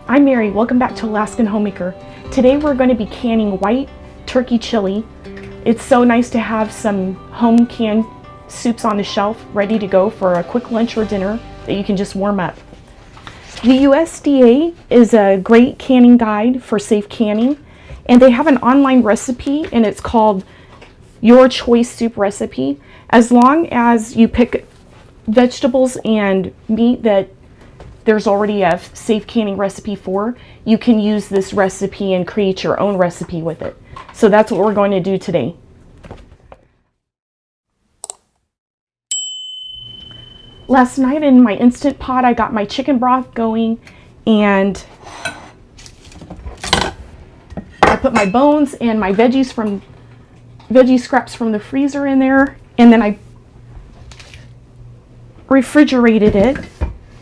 I'm Mary, welcome back to Alaskan Homemaker. Today we're going to be canning white turkey chili. It's so nice to have some home canned soups on the shelf ready to go for a quick lunch or dinner that you can just warm up. The USDA is a great canning guide for safe canning, and they have an online recipe and it's called Your Choice Soup Recipe. As long as you pick vegetables and meat that there's already a safe canning recipe for, you can use this recipe and create your own recipe with it. So that's what we're going to do today. Last night in my Instant Pot, I got my chicken broth going, and I put my bones and my veggie scraps from the freezer in there, and then I refrigerated it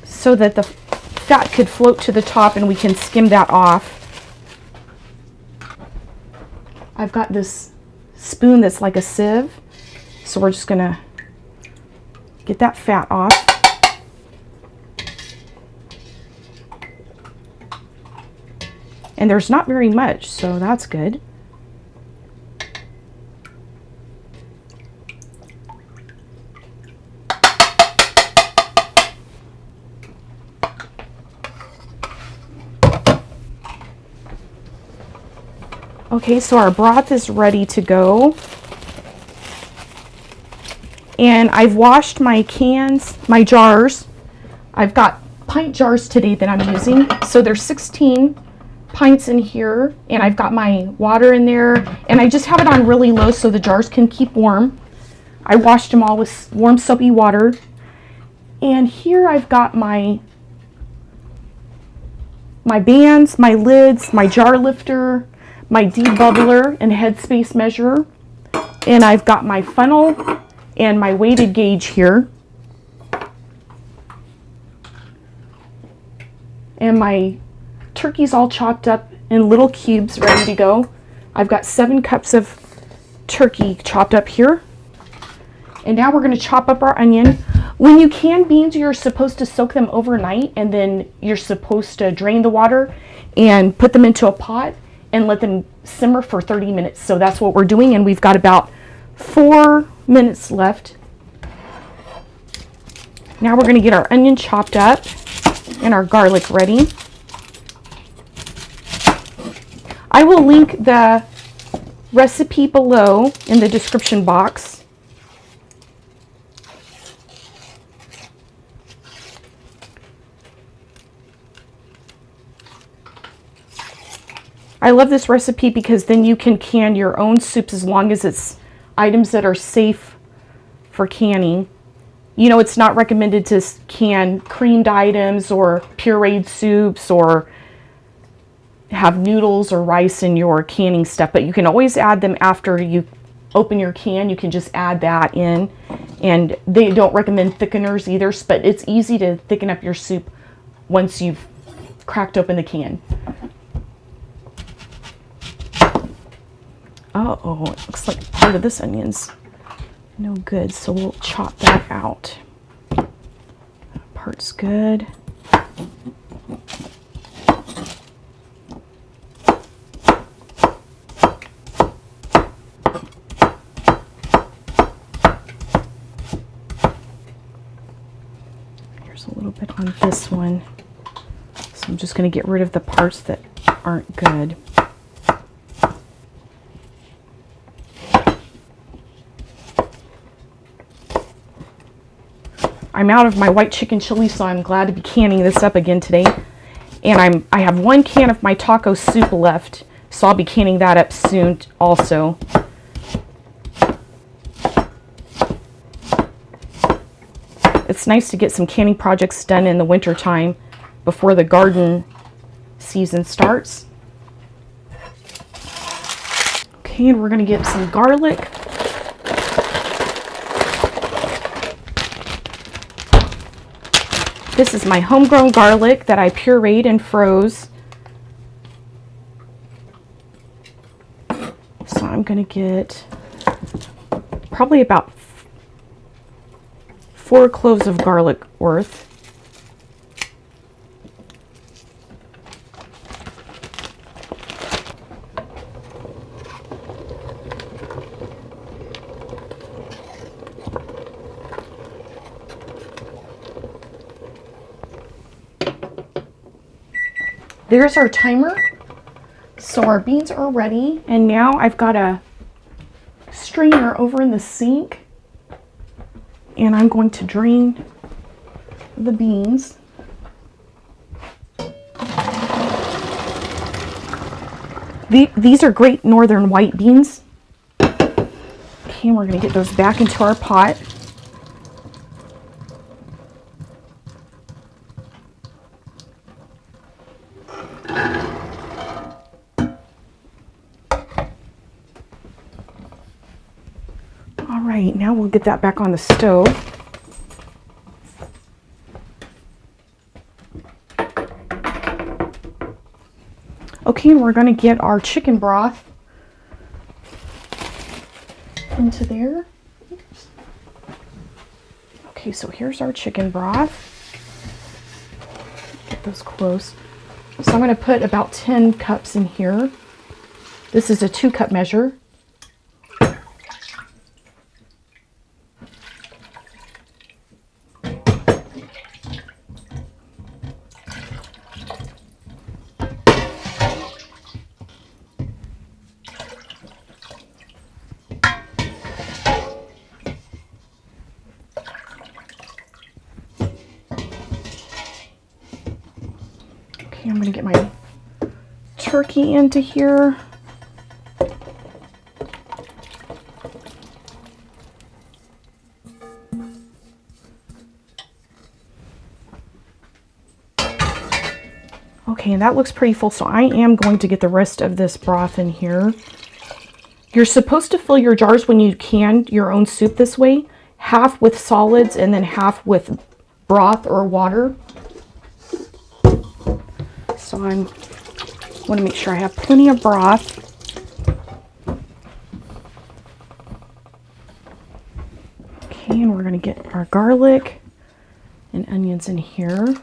so that the fat could float to the top and we can skim that off. I've got this spoon that's like a sieve, so we're just gonna get that fat off. And there's not very much, so that's good. Okay, so our broth is ready to go. And I've washed my cans, my jars. I've got pint jars today that I'm using. So there's 16 pints in here, and I've got my water in there, and I just have it on really low so the jars can keep warm. I washed them all with warm soapy water. And here I've got my bands, my lids, my jar lifter, my debubbler and headspace measurer, and I've got my funnel and my weighted gauge here, and my turkey's all chopped up in little cubes ready to go. I've got 7 cups of turkey chopped up here, and now we're going to chop up our onion. When you can beans, you're supposed to soak them overnight, and then you're supposed to drain the water and put them into a pot and let them simmer for 30 minutes. So that's what we're doing, and we've got about 4 minutes left. Now we're going to get our onion chopped up and our garlic ready. I will link the recipe below in the description box. I love this recipe because then you can can your own soups as long as it's items that are safe for canning. You know, it's not recommended to can creamed items or pureed soups or have noodles or rice in your canning stuff, but you can always add them after you open your can. You can just add that in, and they don't recommend thickeners either, but it's easy to thicken up your soup once you've cracked open the can. Uh-oh, it looks like part of this onion's no good, so we'll chop that out. That part's good. Here's a little bit on this one. So I'm just going to get rid of the parts that aren't good. I'm out of my white chicken chili, so I'm glad to be canning this up again today. And I have 1 can of my taco soup left, so I'll be canning that up soon also. It's nice to get some canning projects done in the winter time before the garden season starts. Okay, and we're going to get some garlic. This is my homegrown garlic that I pureed and froze. So I'm going to get probably about 4 cloves of garlic worth. There's our timer. So our beans are ready. And now I've got a strainer over in the sink. And I'm going to drain the beans. These are great northern white beans. Okay, and we're going to get those back into our pot. All right, now we'll get that back on the stove. Okay, and we're going to get our chicken broth into there. Oops. Okay, so here's our chicken broth. Get those close. So I'm going to put about 10 cups in here. This is a 2-cup measure. Okay, I'm going to get my turkey into here. Okay, and that looks pretty full, so I am going to get the rest of this broth in here. You're supposed to fill your jars when you can your own soup this way, half with solids and then half with broth or water. So I want to make sure I have plenty of broth. Okay, and we're going to get our garlic and onions in here.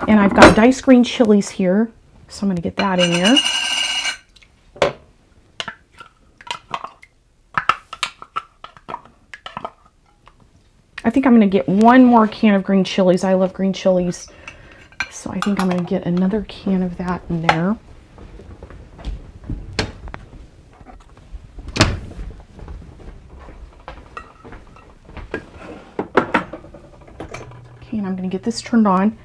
And I've got diced green chilies here, so I'm going to get that in there. I think I'm going to get one more can of green chilies. I love green chilies, so I think I'm going to get another can of that in there. Okay, and I'm going to get this turned on.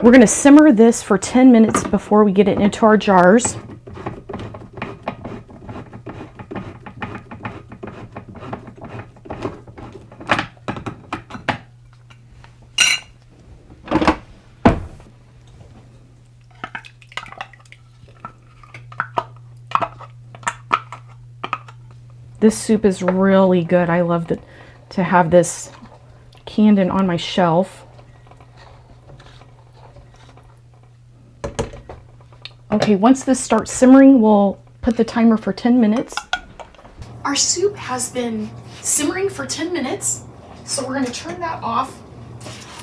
We're going to simmer this for 10 minutes before we get it into our jars. This soup is really good. I love to have this canned and on my shelf. Okay, once this starts simmering, we'll put the timer for 10 minutes. Our soup has been simmering for 10 minutes, so we're going to turn that off.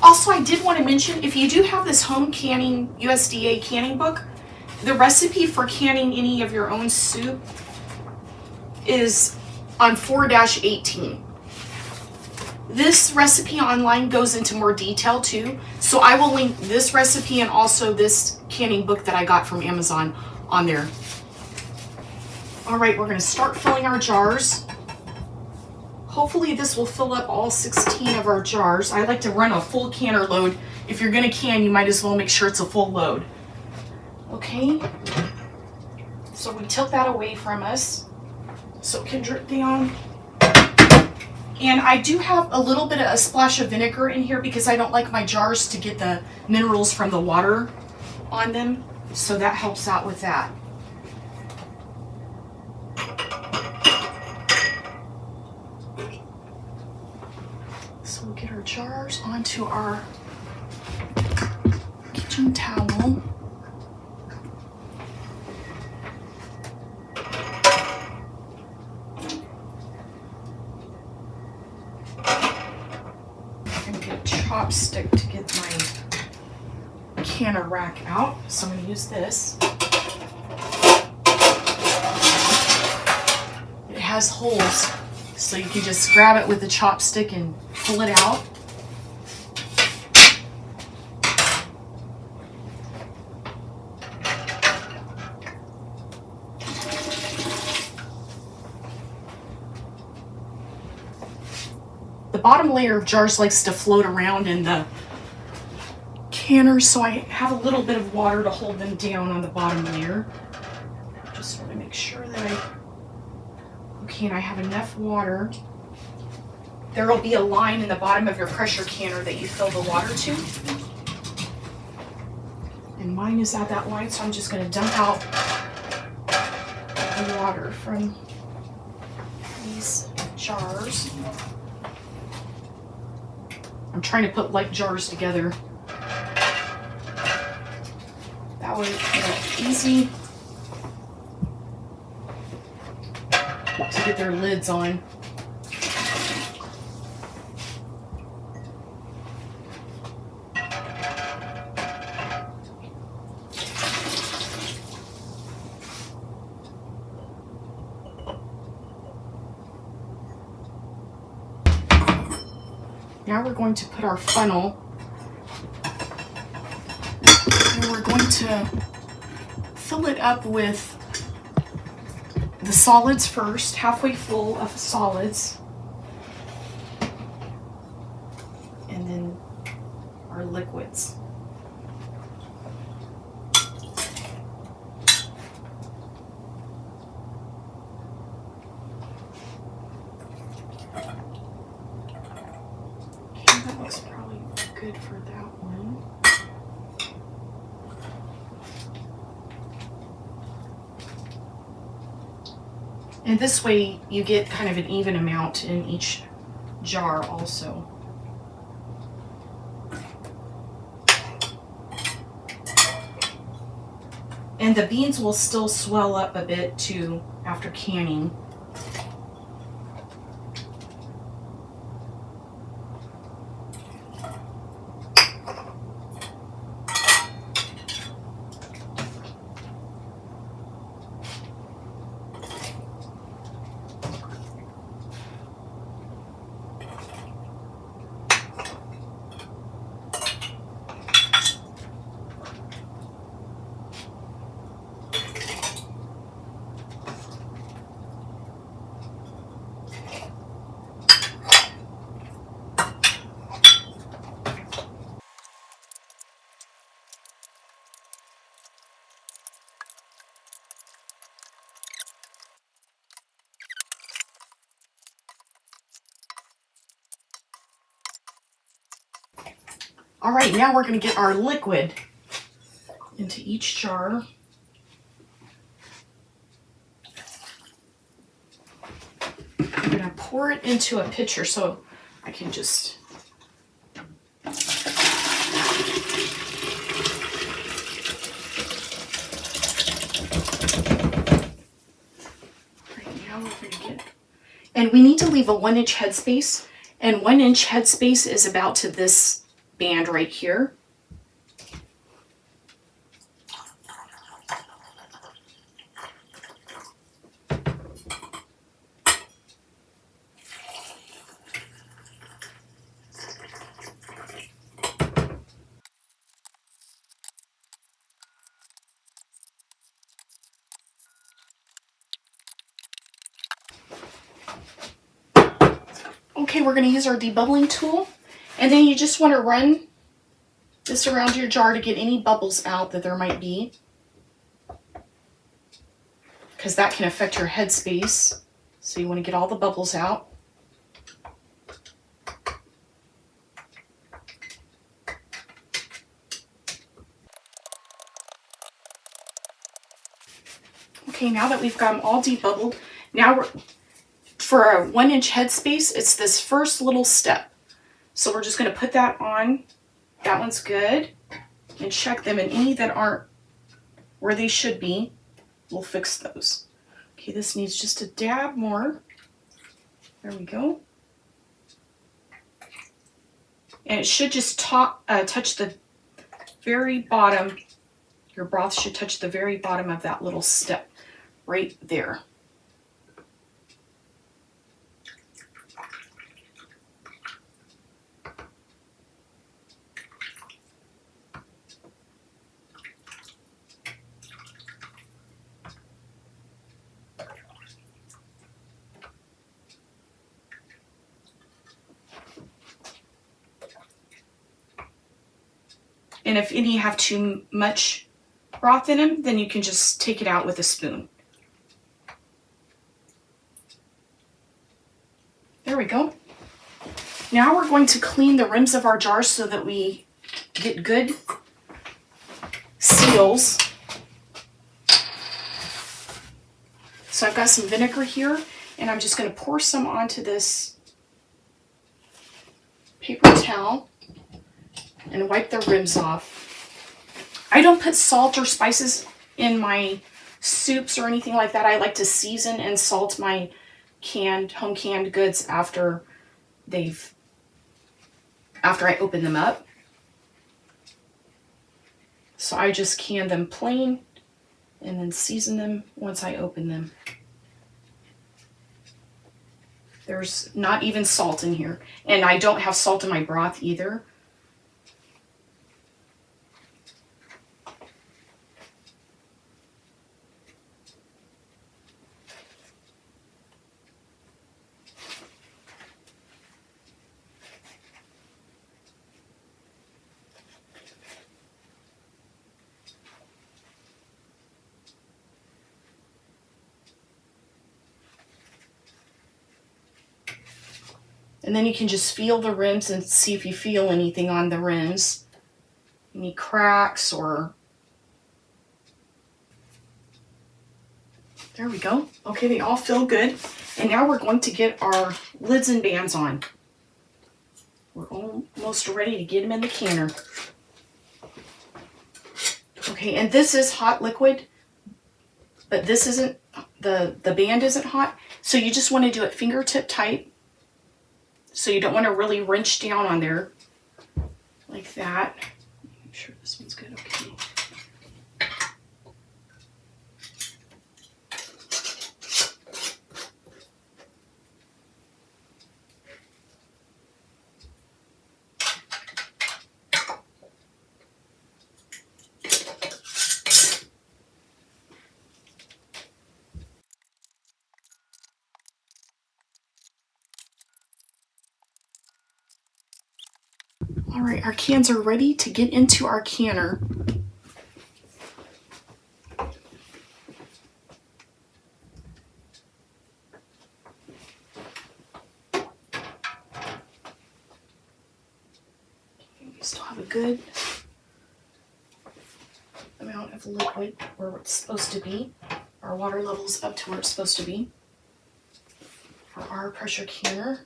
Also, I did want to mention, if you do have this home canning USDA canning book, the recipe for canning any of your own soup is on 4-18. This recipe online goes into more detail too, so I will link this recipe and also this canning book that I got from Amazon on there. All right, we're going to start filling our jars. Hopefully this will fill up all 16 of our jars. I like to run a full canner load. If you're going to can, you might as well make sure it's a full load. Okay, so we tilt that away from us so it can drip down. And I do have a little bit of a splash of vinegar in here because I don't like my jars to get the minerals from the water on them. So that helps out with that. So we'll get our jars onto our kitchen towel. Chopstick to get my canner rack out, so I'm going to use this. It has holes, so you can just grab it with the chopstick and pull it out. the bottom layer of jars likes to float around in the canners, so I have a little bit of water to hold them down on the bottom layer. Just want to make sure that okay, and I have enough water. There will be a line in the bottom of your pressure canner that you fill the water to. And mine is at that line, so I'm just going to dump out the water from these jars. I'm trying to put like jars together. That way it's easy to get their lids on. Now we're going to put our funnel, and we're going to fill it up with the solids first, halfway full of solids, and then our liquids. That's probably good for that one. And this way you get kind of an even amount in each jar also. And the beans will still swell up a bit too after canning. All right, now we're going to get our liquid into each jar. I'm going to pour it into a pitcher so I can just and we need to leave a 1-inch headspace, and 1-inch headspace is about to this band right here. Okay, we're going to use our debubbling tool, and then you just want to run this around your jar to get any bubbles out that there might be, because that can affect your headspace. So you want to get all the bubbles out. Okay, now that we've got them all debubbled, now for a 1-inch headspace, it's this first little step. So we're just going to put that on. That one's good. And check them, and any that aren't where they should be, we'll fix those. Okay, this needs just a dab more. There we go. And it should just touch the very bottom. Your broth should touch the very bottom of that little step right there. And if any have too much broth in them, then you can just take it out with a spoon. There we go. Now we're going to clean the rims of our jars so that we get good seals. So I've got some vinegar here, and I'm just going to pour some onto this paper towel and wipe the rims off. I don't put salt or spices in my soups or anything like that. I like to season and salt my home canned goods after I open them up. So I just can them plain and then season them once I open them. There's not even salt in here, and I don't have salt in my broth either. And then you can just feel the rims and see if you feel anything on the rims. Any cracks or... There we go. Okay, they all feel good. And now we're going to get our lids and bands on. We're almost ready to get them in the canner. Okay, and this is hot liquid, but this isn't, the band isn't hot. So you just want to do it fingertip tight. So you don't want to really wrench down on there like that. Make sure this one's good. Okay. All right, our cans are ready to get into our canner. We still have a good amount of liquid where it's supposed to be. Our water level's up to where it's supposed to be for our pressure canner.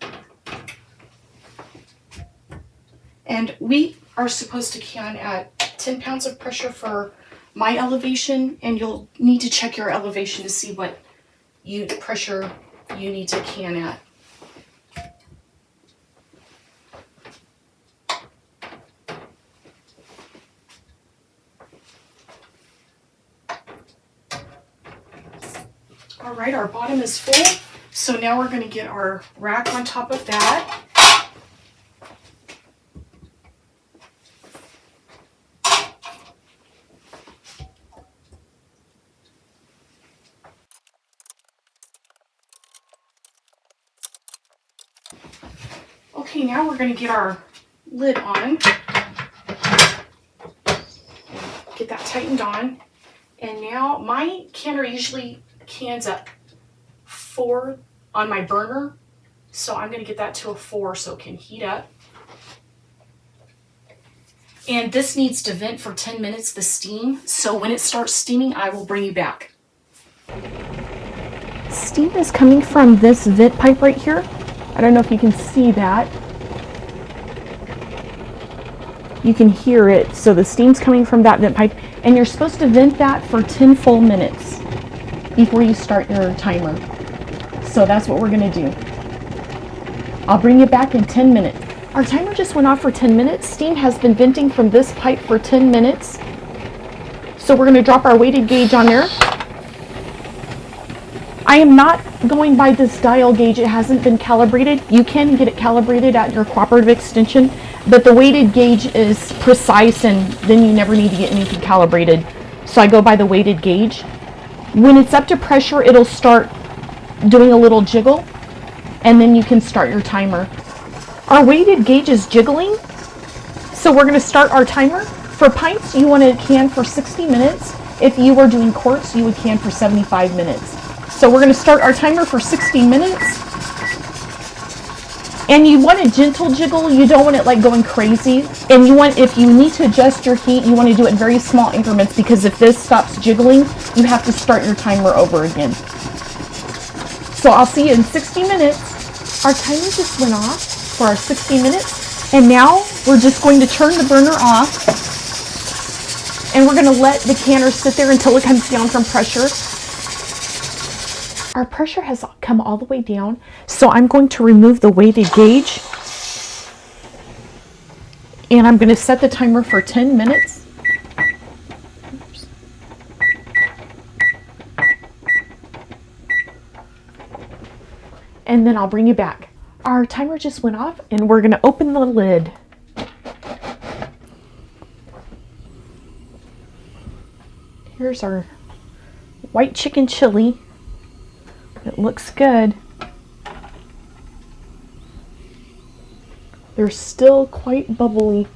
And we are supposed to can at 10 pounds of pressure for my elevation, and you'll need to check your elevation to see what pressure you need to can at. All right, our bottom is full, so now we're going to get our rack on top of that. Okay, now we're going to get our lid on, get that tightened on, and now my canner usually cans at 4 on my burner, so I'm going to get that to a 4 so it can heat up. And this needs to vent for 10 minutes, the steam, so when it starts steaming, I will bring you back. Steam is coming from this vent pipe right here. I don't know if you can see that. You can hear it, so the steam's coming from that vent pipe, and you're supposed to vent that for 10 full minutes before you start your timer. So that's what we're going to do. I'll bring you back in 10 minutes. Our timer just went off for 10 minutes. Steam has been venting from this pipe for 10 minutes. So we're going to drop our weighted gauge on there. I am not going by this dial gauge. It hasn't been calibrated. You can get it calibrated at your cooperative extension, but the weighted gauge is precise, and then you never need to get anything calibrated. So I go by the weighted gauge. When it's up to pressure, it'll start doing a little jiggle, and then you can start your timer. Our weighted gauge is jiggling, so we're going to start our timer for For pints, you want to can for 60 minutes. If you were doing quarts, you would can for 75 minutes. So we're going to start our timer for 60 minutes. And you want a gentle jiggle. You don't want it like going crazy. And you want, if you need to adjust your heat, you want to do it in very small increments, because if this stops jiggling, you have to start your timer over again. So I'll see you in 60 minutes. Our timer just went off for our 60 minutes. And now we're just going to turn the burner off. And we're going to let the canner sit there until it comes down from pressure. Our pressure has come all the way down, so I'm going to remove the weighted gauge. And I'm going to set the timer for 10 minutes. Oops. And then I'll bring you back. Our timer just went off, and we're going to open the lid. Here's our white chicken chili. It looks good. They're still quite bubbly.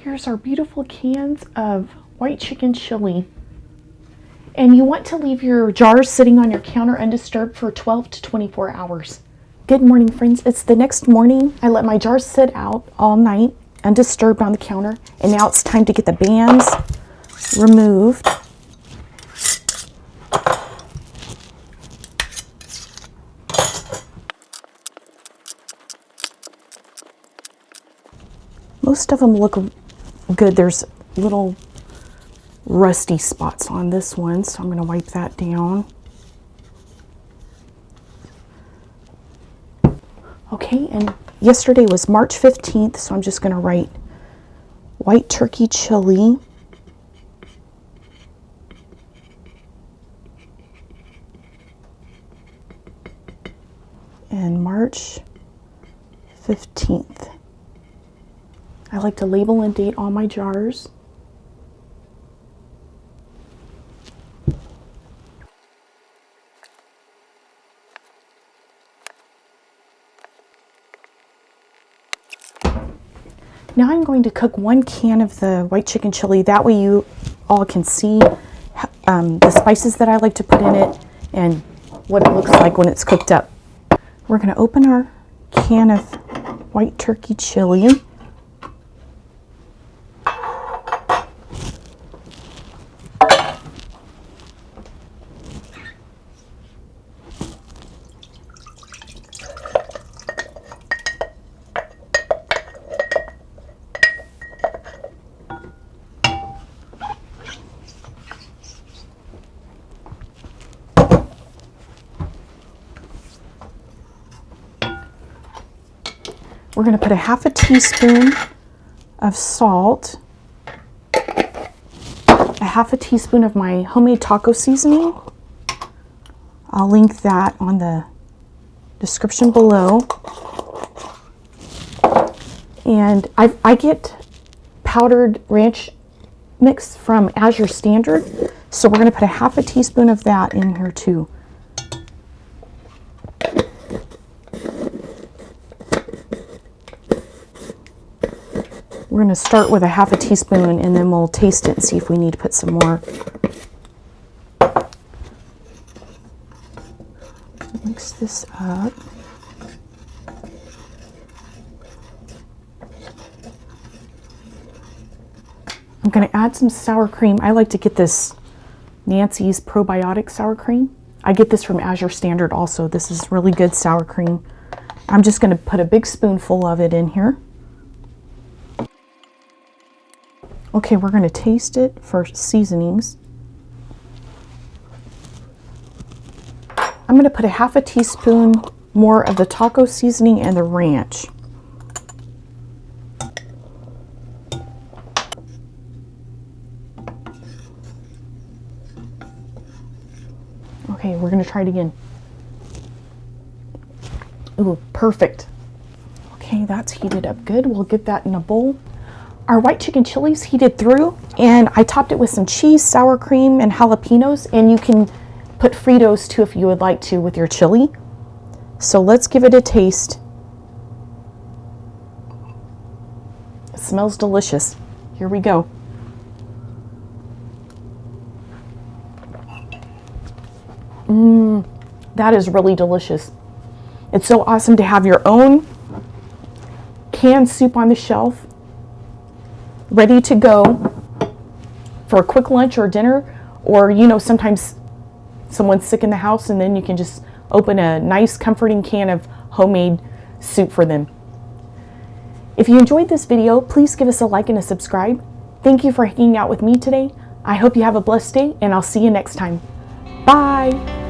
Here's our beautiful cans of white chicken chili. And you want to leave your jars sitting on your counter undisturbed for 12 to 24 hours. Good morning, friends. It's the next morning. I let my jars sit out all night undisturbed on the counter. And now it's time to get the bands removed. Most of them look good. There's little rusty spots on this one, so I'm going to wipe that down. Okay, and yesterday was March 15th, so I'm just going to write white turkey chili. And March 15th. I like to label and date all my jars. Now I'm going to cook 1 can of the white chicken chili. That way you all can see the spices that I like to put in it and what it looks like when it's cooked up. We're going to open our can of white turkey chili. We're going to put a half a teaspoon of salt, a half a teaspoon of my homemade taco seasoning. I'll link that on the description below. And I get powdered ranch mix from Azure Standard, so we're going to put a half a teaspoon of that in here too. We're going to start with a half a teaspoon and then we'll taste it and see if we need to put some more. Mix this up. I'm going to add some sour cream. I like to get this Nancy's probiotic sour cream. I get this from Azure Standard also. This is really good sour cream. I'm just going to put a big spoonful of it in here. Okay, we're going to taste it for seasonings. I'm going to put a half a teaspoon more of the taco seasoning and the ranch. Okay, we're going to try it again. Ooh, perfect. Okay, that's heated up good. We'll get that in a bowl. Our white chicken chili's heated through, and I topped it with some cheese, sour cream, and jalapeños, and you can put Fritos too if you would like to with your chili. So let's give it a taste. It smells delicious. Here we go. That is really delicious. It's so awesome to have your own canned soup on the shelf, ready to go for a quick lunch or dinner, or sometimes someone's sick in the house and then you can just open a nice comforting can of homemade soup for them. If you enjoyed this video, please give us a like and a subscribe. Thank you for hanging out with me today. I hope you have a blessed day, and I'll see you next time. Bye!